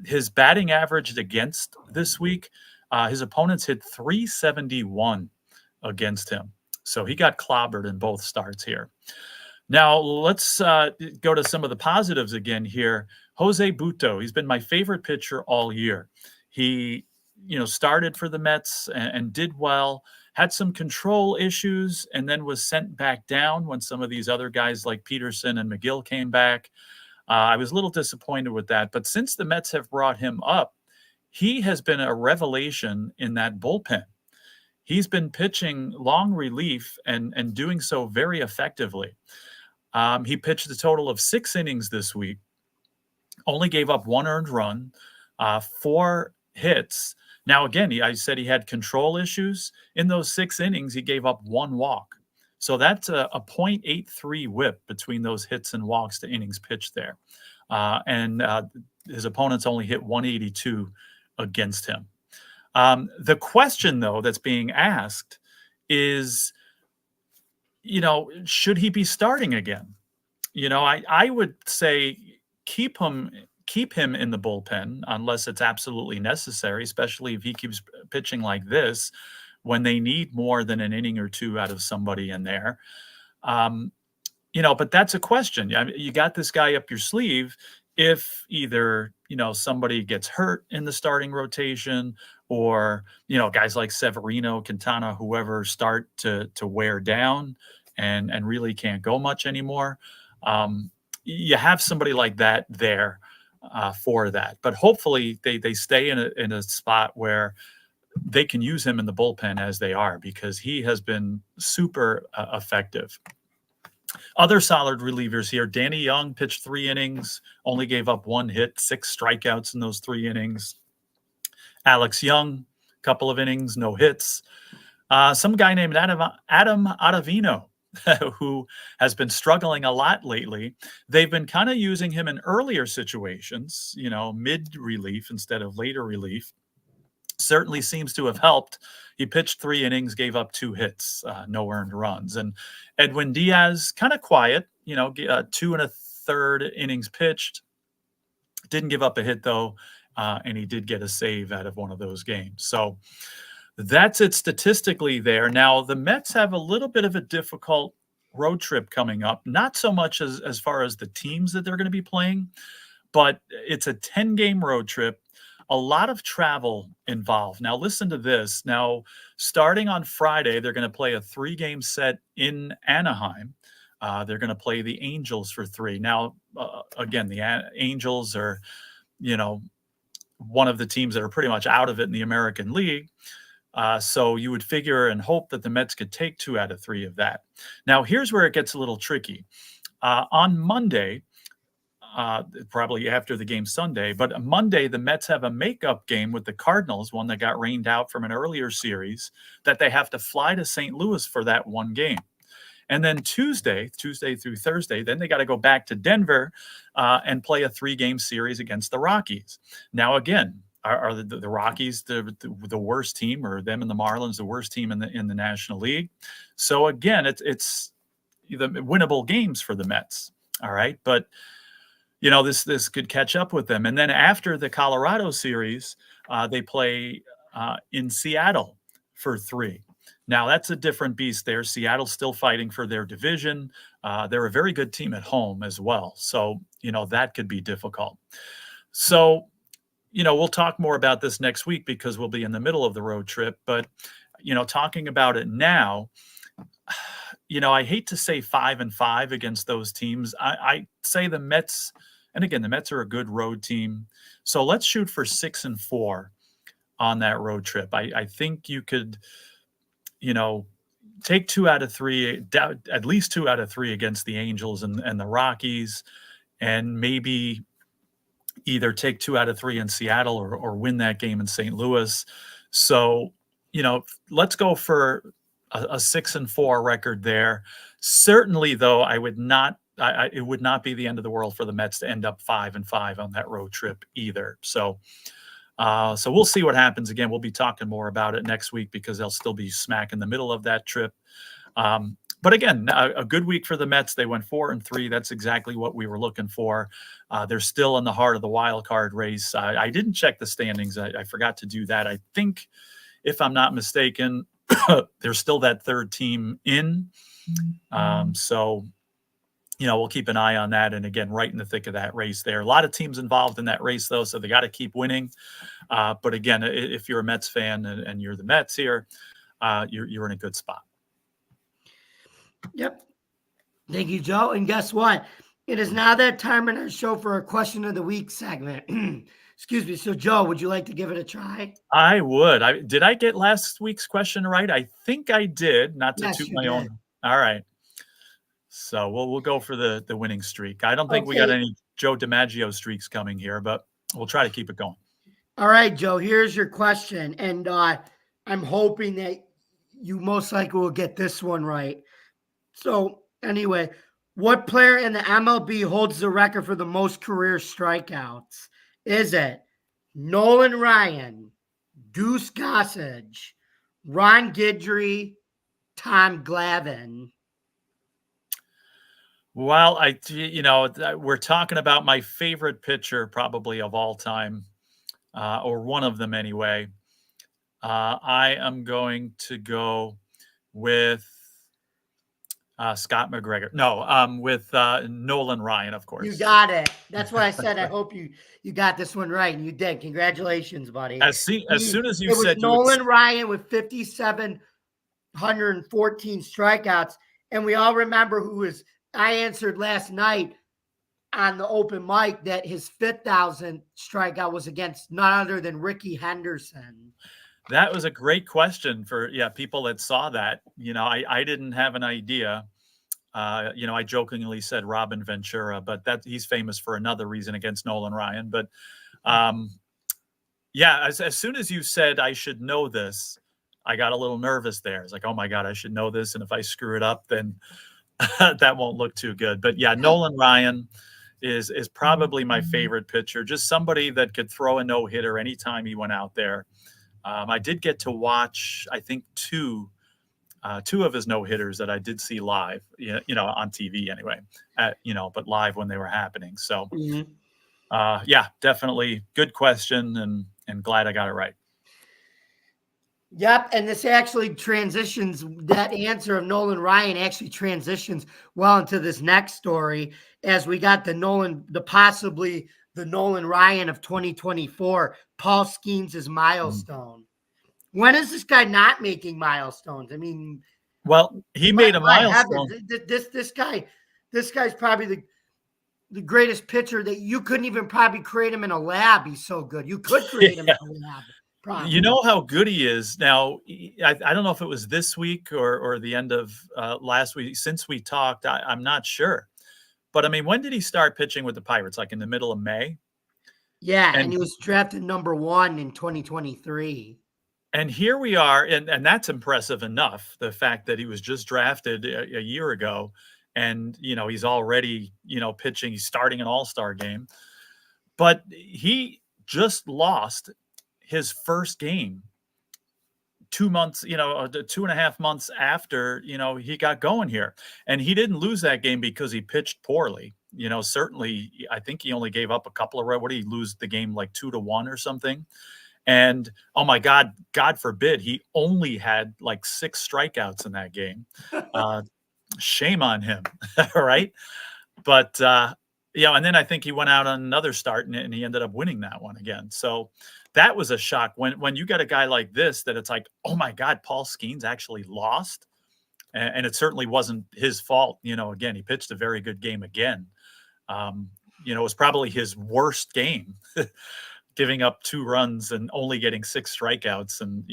His batting average against this week, his opponents hit 371 against him. So he got clobbered in both starts here. Now, let's go to some of the positives again here. Jose Butto, he's been my favorite pitcher all year. He, started for the Mets and did well. Had some control issues and then was sent back down when some of these other guys like Peterson and McGill came back. I was a little disappointed with that. But since the Mets have brought him up, he has been a revelation in that bullpen. He's been pitching long relief and doing so very effectively. He pitched a total of 6 innings this week, only gave up 1 earned run, 4 hits. Now, again, I said he had control issues. In those 6 innings, he gave up 1 walk. So that's a .83 whip between those hits and walks to innings pitched there. And his opponents only hit 182 against him. The question, though, that's being asked is, should he be starting again? I would say keep him in the bullpen unless it's absolutely necessary, especially if he keeps pitching like this, when they need more than an inning or two out of somebody in there. But that's a question. I mean, you got this guy up your sleeve. If either, somebody gets hurt in the starting rotation, or, guys like Severino, Quintana, whoever start to wear down and really can't go much anymore. You have somebody like that there for that. But hopefully they stay in a spot where they can use him in the bullpen as they are, because he has been super effective. Other solid relievers here. Danny Young pitched 3 innings, only gave up 1 hit, 6 strikeouts in those 3 innings. Alex Young, couple of innings, no hits. Some guy named Adam Ottavino, who has been struggling a lot lately. They've been kind of using him in earlier situations, mid-relief instead of later relief. Certainly seems to have helped. He pitched 3 innings, gave up 2 hits, no earned runs. And Edwin Diaz, kind of quiet, 2 1/3 innings pitched. Didn't give up a hit, though, and he did get a save out of one of those games. So that's it statistically there. Now, the Mets have a little bit of a difficult road trip coming up, not so much as far as the teams that they're going to be playing, but it's a 10-game road trip. A lot of travel involved. Now, listen to this. Now, starting on Friday, they're going to play a 3-game set in Anaheim. They're going to play the Angels for 3. Now, again, the Angels are, one of the teams that are pretty much out of it in the American League. So you would figure and hope that the Mets could take 2 out of 3 of that. Now, here's where it gets a little tricky. On Monday, probably after the game Sunday, but Monday, the Mets have a makeup game with the Cardinals, one that got rained out from an earlier series, that they have to fly to St. Louis for that one game. And then Tuesday through Thursday, then they got to go back to Denver and play a 3-game series against the Rockies. Now, again, are the Rockies the worst team, or them and the Marlins the worst team in the National League? So again, it's the winnable games for the Mets. All right, but this could catch up with them. And then after the Colorado series, they play in Seattle for 3. Now, that's a different beast there. Seattle's still fighting for their division. They're a very good team at home as well. So, that could be difficult. So, we'll talk more about this next week because we'll be in the middle of the road trip. But, talking about it now, I hate to say 5-5 against those teams. I say the Mets, and again, the Mets are a good road team. So let's shoot for 6-4 on that road trip. I think you could, take 2 out of 3, at least 2 out of 3 against the Angels and the Rockies, and maybe either take 2 out of 3 in Seattle or win that game in St. Louis. So, let's go for a 6-4 record there. Certainly, though, it would not be the end of the world for the Mets to end up 5-5 on that road trip either. So we'll see what happens. Again, we'll be talking more about it next week because they'll still be smack in the middle of that trip. But again, a good week for the Mets. They went 4-3. That's exactly what we were looking for. They're still in the heart of the wild card race. I didn't check the standings. I forgot to do that. I think, if I'm not mistaken, there's still that 3rd team in. So, we'll keep an eye on that. And again, right in the thick of that race there. A lot of teams involved in that race, though, so they got to keep winning. But again, if you're a Mets fan and you're the Mets here, you're in a good spot. Yep. Thank you, Joe. And guess what? It is now that time in our show for a question of the week segment. Excuse me. So, Joe, would you like to give it a try? I would. Did I get last week's question right? I think I did. Not to Yes, toot you my did. own. All right. So we'll go for the winning streak. I don't think we got any Joe DiMaggio streaks coming here, but we'll try to keep it going. All right, Joe, here's your question. And I'm hoping that you most likely will get this one right. So anyway, what player in the MLB holds the record for the most career strikeouts? Is it Nolan Ryan, Deuce Gossage, Ron Guidry, Tom Glavine? Well, we're talking about my favorite pitcher probably of all time, or one of them anyway. I am going to go with Scott McGregor. No, with Nolan Ryan, of You course. got it. That's why I said I hope you got this one right, and you did. Congratulations, buddy. As soon as you It was said you would, Nolan Ryan with 5,714 strikeouts, and we all remember who was. I answered last night on the open mic that his 5,000th strikeout was against none other than Ricky Henderson. that was a great question for people that saw that. I didn't have an idea. I jokingly said Robin Ventura, but that he's famous for another reason against Nolan Ryan. But as soon as you said I should know this, I got a little nervous there. It's like, oh my God, I should know this. And if I screw it up, then that won't look too good. But yeah, Nolan Ryan is probably my favorite pitcher. Just somebody that could throw a no-hitter anytime he went out there. I did get to watch, I think, two of his no-hitters that I did see live, on TV anyway, but live when they were happening. So, definitely good question, and glad I got it right. Yep, and this actually transitions, that answer of Nolan Ryan actually transitions well into this next story, as we got possibly the Nolan Ryan of 2024, Paul Skeens' milestone. When is this guy not making milestones? I mean, well, he made a milestone. This guy's probably the greatest pitcher that you couldn't even probably create him in a lab. He's so good. You could create him in a lab. Probably. You know how good he is. Now, I don't know if it was this week or the end of last week. Since we talked, I'm not sure. But, I mean, when did he start pitching with the Pirates? Like in the middle of May? Yeah, and he was drafted number 1 in 2023. And here we are, and that's impressive enough, the fact that he was just drafted a year ago, and, he's already, pitching. He's starting an all-star game. But he just lost his first game 2 months, 2.5 months after, he got going here. And he didn't lose that game because he pitched poorly. Certainly, I think he only gave up a couple of runs. What did he lose the game, like 2-1 or something? And oh my God, God forbid, he only had like 6 strikeouts in that game. Shame on him, right? But and then I think he went out on another start and he ended up winning that one again. So that was a shock when you got a guy like this, that it's like, oh my God, Paul Skeens actually lost. And it certainly wasn't his fault. Again, he pitched a very good game again. It was probably his worst game, giving up 2 runs and only getting 6 strikeouts. And,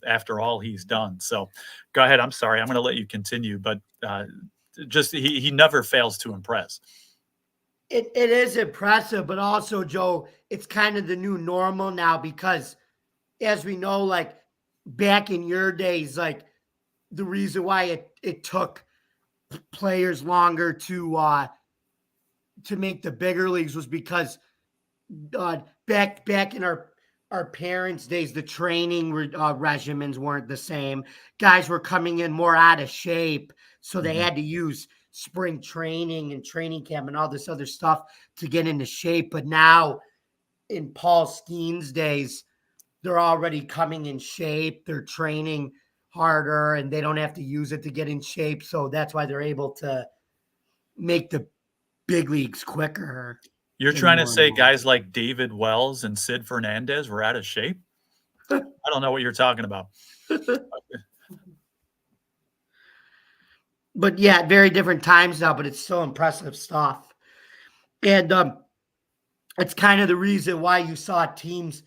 after all he's done. So go ahead. I'm sorry. I'm going to let you continue, but just he never fails to impress. It is impressive, but also, Joe, it's kind of the new normal now, because as we know, like back in your days, like the reason why it took players longer to make the bigger leagues was because back in our parents' days, the training regimens weren't the same. Guys were coming in more out of shape, so they had to use spring training and training camp and all this other stuff to get into shape. But now in Paul Skeens' days, they're already coming in shape. They're training harder and they don't have to use it to get in shape. So that's why they're able to make the big leagues quicker. You're trying to say guys like David Wells and Sid Fernandez were out of shape? I don't know what you're talking about. But yeah, very different times now, but it's still impressive stuff. And it's kind of the reason why you saw teams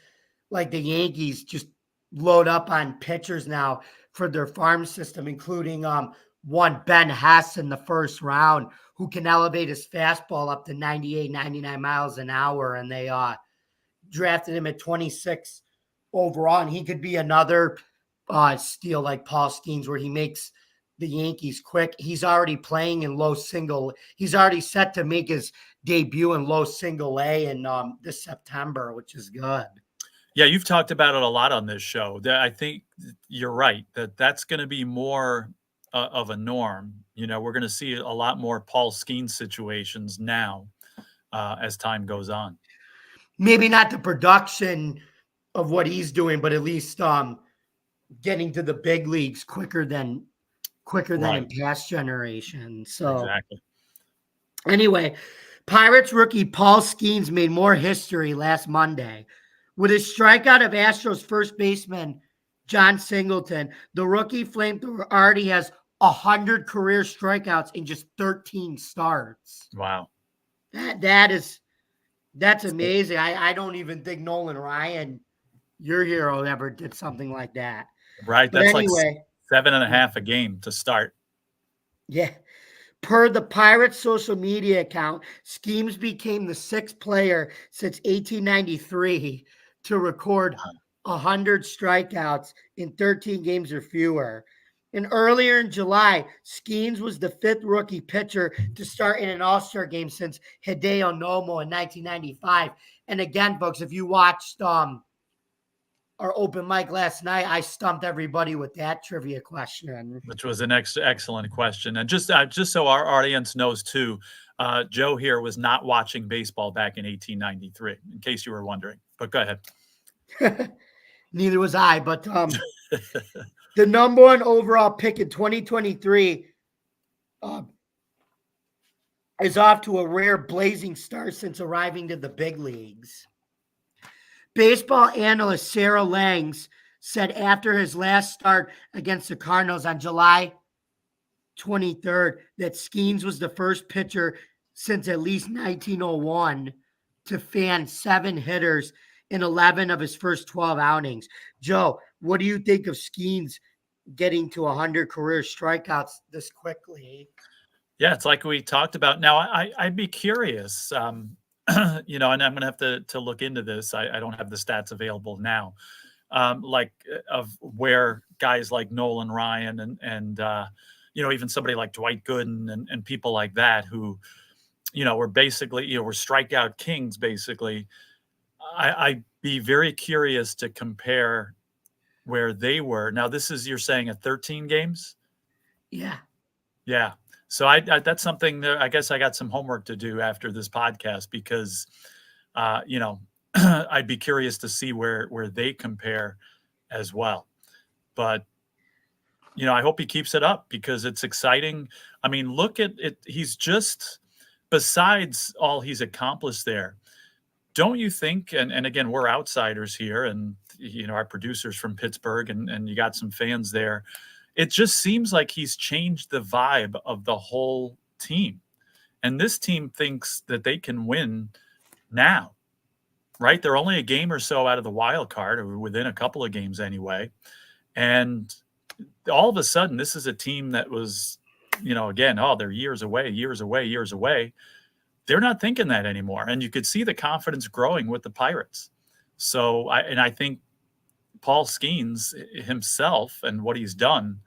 like the Yankees just load up on pitchers now for their farm system, including one Ben Hess in the first round, who can elevate his fastball up to 98, 99 miles an hour. And they drafted him at 26 overall. And he could be another steal like Paul Skeens, where he makes the Yankees quick. He's already playing in low single. He's already set to make his debut in low single A in this September, which is good. Yeah, you've talked about it a lot on this show. I think you're right that's going to be more of a norm. We're going to see a lot more Paul Skeens situations now as time goes on. Maybe not the production of what he's doing, but at least getting to the big leagues quicker than in Right. past generations. So Exactly. anyway, Pirates rookie Paul Skeens made more history last Monday. With his strikeout of Astros first baseman John Singleton, the rookie flamethrower already has 100 career strikeouts in just 13 starts. Wow. That's amazing. I don't even think Nolan Ryan, your hero, ever did something like that. Right. But That's like anyway, 7.5 a game to start. yeah. Per the Pirates social media account, Schemes became the sixth player since 1893 to record 100 strikeouts in 13 games or fewer. And earlier in July, Skeens was the fifth rookie pitcher to start in an All-Star game since Hideo Nomo in 1995. And again, folks, if you watched our open mic last night, I stumped everybody with that trivia question. Which was an excellent question. And just so our audience knows too, Joe here was not watching baseball back in 1893, in case you were wondering. But go ahead. Neither was I, but the number one overall pick in 2023 is off to a rare blazing start since arriving to the big leagues. Baseball analyst Sarah Langs said after his last start against the Cardinals on July 23rd that Skeens was the first pitcher since at least 1901 to fan 7 hitters in 11 of his first 12 outings. Joe, what do you think of Skeens getting to 100 career strikeouts this quickly? Yeah, it's like we talked about. Now, I'd be curious, and I'm going to have to look into this. I don't have the stats available now, of where guys like Nolan Ryan and even somebody like Dwight Gooden and people like that who, were basically, were strikeout kings, basically. I'd be very curious to compare where they were. Now, you're saying at 13 games? Yeah. Yeah. So I that's something that I guess I got some homework to do after this podcast because, I'd be curious to see where they compare as well. But, I hope he keeps it up because it's exciting. I mean, look at it. He's just, besides all he's accomplished there, don't you think, and again, we're outsiders here and, our producers from Pittsburgh and you got some fans there. It just seems like he's changed the vibe of the whole team. And this team thinks that they can win now, right? They're only a game or so out of the wild card, or within a couple of games anyway. And all of a sudden, this is a team that was, again, they're years away. They're not thinking that anymore. And you could see the confidence growing with the Pirates. So I think Paul Skeens himself and what he's done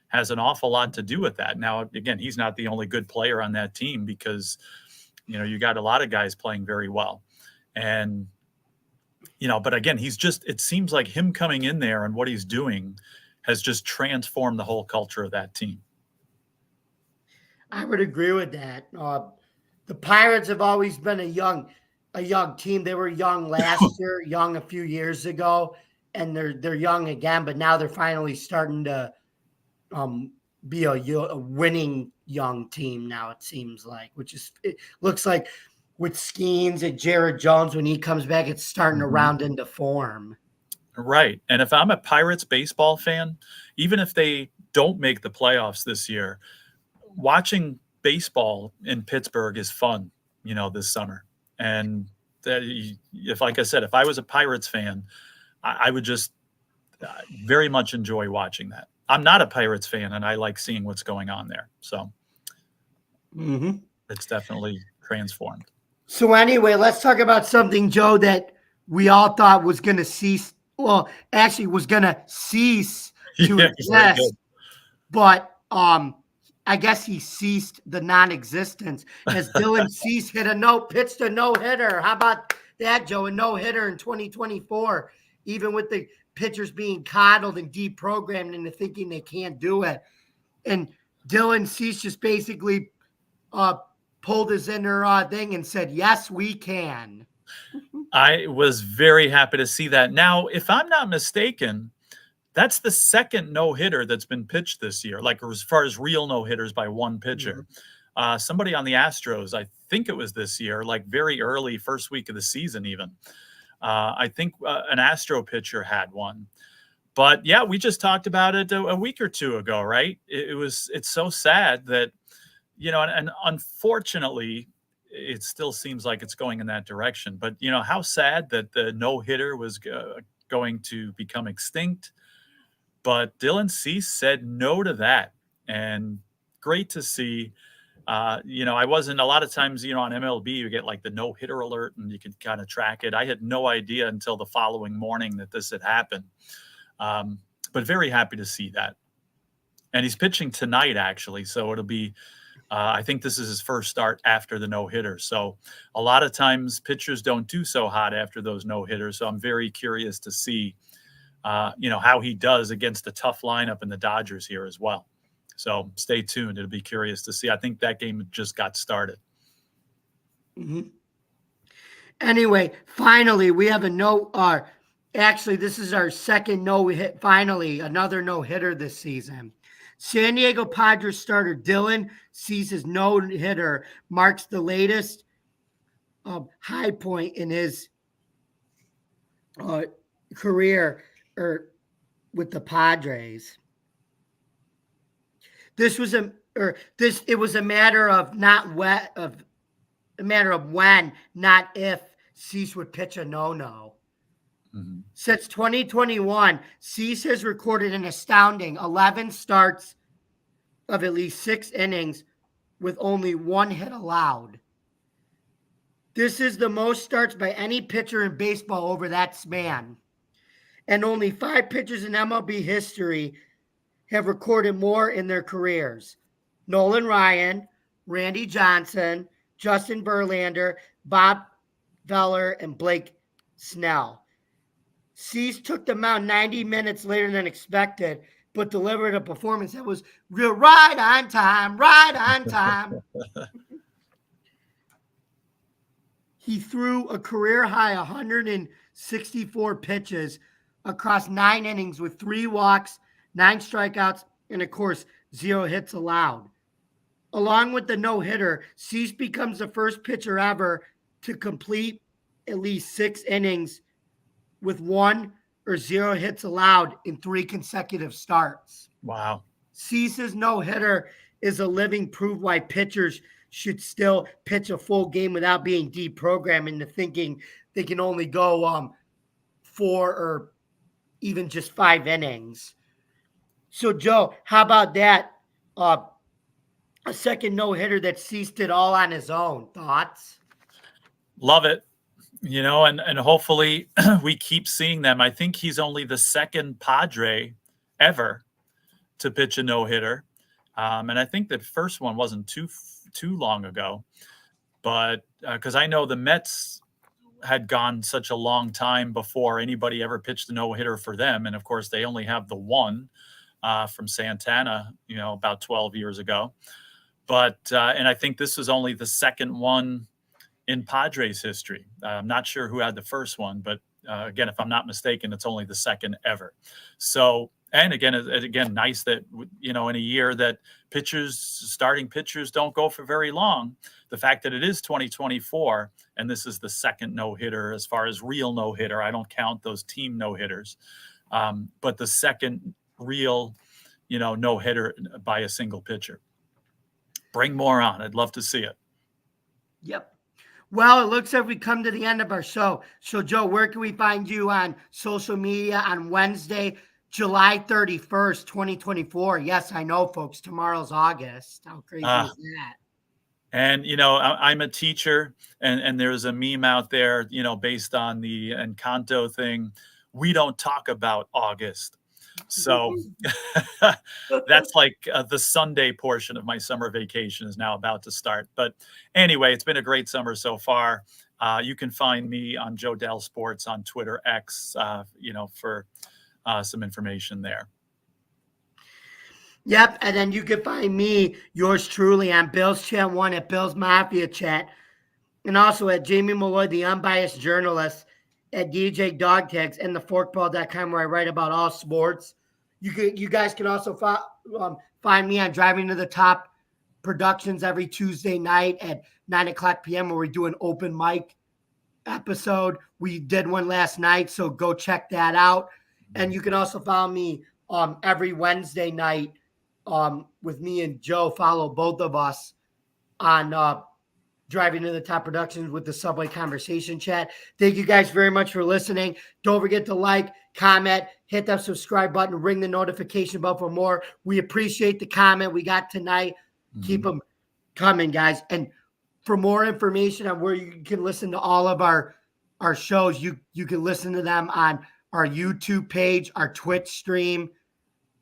has an awful lot to do with that. Now, again, he's not the only good player on that team because, you got a lot of guys playing very well. And, but again, it seems like him coming in there and what he's doing has just transformed the whole culture of that team. I would agree with that. The Pirates have always been a young team. They were young last year, young a few years ago, and they're young again. But now they're finally starting to be a winning young team. Now it seems like, it looks like with Skeens and Jared Jones when he comes back, it's starting to round into form. Right. And if I'm a Pirates baseball fan, even if they don't make the playoffs this year, watching baseball in Pittsburgh is fun, this summer. And like I said, if I was a Pirates fan, I would just very much enjoy watching that. I'm not a Pirates fan, and I like seeing what's going on there. So It's definitely transformed. So anyway, let's talk about something, Joe, that we all thought was going to cease. Well, actually was going to cease to exist. But I guess he ceased the non-existence as Dylan Cease pitched a no-hitter. How about that, Joe? A no-hitter in 2024, even with the pitchers being coddled and deprogrammed into thinking they can't do it. And Dylan Cease just basically pulled his inner thing and said, yes, we can. I was very happy to see that. Now, if I'm not mistaken, That's the second no-hitter that's been pitched this year, like as far as real no-hitters by one pitcher. Somebody on the Astros, I think it was this year, like very early, first week of the season even. I think an Astro pitcher had one. But yeah, we just talked about it a week or two ago, right? It's so sad that, and unfortunately, it still seems like it's going in that direction. But, how sad that the no-hitter was going to become extinct. But Dylan Cease said no to that. And great to see. I wasn't a lot of times, on MLB, you get like the no hitter alert and you can kind of track it. I had no idea until the following morning that this had happened. But very happy to see that. And he's pitching tonight, actually. So it'll be, I think this is his first start after the no hitter. So a lot of times pitchers don't do so hot after those no hitters. So I'm very curious to see, how he does against a tough lineup in the Dodgers here as well. So stay tuned. It'll be curious to see. I think that game just got started. Mm-hmm. Anyway, finally, we have a actually, this is our second no-hit. Finally, another no-hitter this season. San Diego Padres starter Dylan Cease's no-hitter marks the latest high point in his career with the Padres. It was a matter of when, not if Cease would pitch a no-no. Mm-hmm. Since 2021, Cease has recorded an astounding 11 starts of at least 6 innings with only 1 hit allowed. This is the most starts by any pitcher in baseball over that span. And only 5 pitchers in MLB history have recorded more in their careers. Nolan Ryan, Randy Johnson, Justin Verlander, Bob Feller, and Blake Snell. Cease took the mound 90 minutes later than expected, but delivered a performance that was right on time. He threw a career-high 164 pitches across 9 innings with 3 walks, 9 strikeouts, and, of course, 0 hits allowed. Along with the no-hitter, Cease becomes the first pitcher ever to complete at least 6 innings with 1 or 0 hits allowed in 3 consecutive starts. Wow. Cease's no-hitter is a living proof why pitchers should still pitch a full game without being deprogrammed into thinking they can only go 4 or even just 5 innings. So, Joe, how about that? A second no-hitter that Cease did all on his own. Thoughts? Love it. And hopefully we keep seeing them. I think he's only the second Padre ever to pitch a no-hitter. And I think the first one wasn't too long ago. But because I know the Mets had gone such a long time before anybody ever pitched a no-hitter for them. And, of course, they only have the one from Santana, about 12 years ago. But and I think this was only the second one in Padres history. I'm not sure who had the first one, but again, if I'm not mistaken, it's only the second ever. So, and again, nice that, in a year that starting pitchers don't go for very long, the fact that it is 2024 and this is the second no-hitter as far as real no-hitter. I don't count those team no-hitters, but the second real, no-hitter by a single pitcher. Bring more on. I'd love to see it. Yep. Well, it looks like we come to the end of our show. So, Joe, where can we find you on social media on Wednesday, July 31st, 2024? Yes, I know, folks. Tomorrow's August. How crazy is that? And, I'm a teacher, and there's a meme out there, based on the Encanto thing. We don't talk about August. So that's like the Sunday portion of my summer vacation is now about to start. But anyway, it's been a great summer so far. You can find me on Joe Dell Sports on Twitter X, for some information there. Yep. And then you can find me, yours truly, on Bill's Chat 1 at Bill's Mafia Chat. And also at Jamie Malloy, the unbiased journalist, at DJ Dog Tags and theforkball.com, where I write about all sports, You guys can also find me on Driving to the Top Productions every Tuesday night at 9:00 p.m. where we do an open mic episode. We did one last night, so go check that out. And you can also follow me every Wednesday night with me and Joe. Follow both of us on Driving to the Top Productions with the Subway Conversation Chat. Thank you guys very much for listening. Don't forget to like, comment, hit that subscribe button, ring the notification bell for more. We appreciate the comment we got tonight. Keep them coming, guys. And for more information on where you can listen to all of our shows, you can listen to them on our YouTube page, our Twitch stream,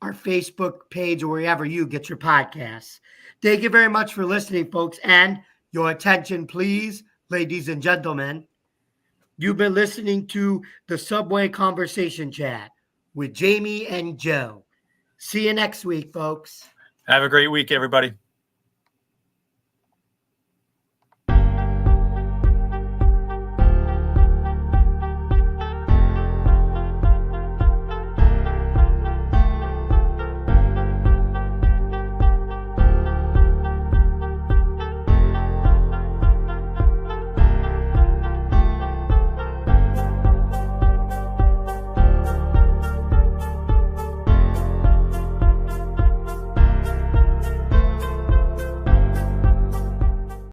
our Facebook page, or wherever you get your podcasts. Thank you very much for listening, folks. And your attention, please, ladies and gentlemen. You've been listening to the Subway Conversation Chat with Jamie and Joe. See you next week, folks. Have a great week, everybody.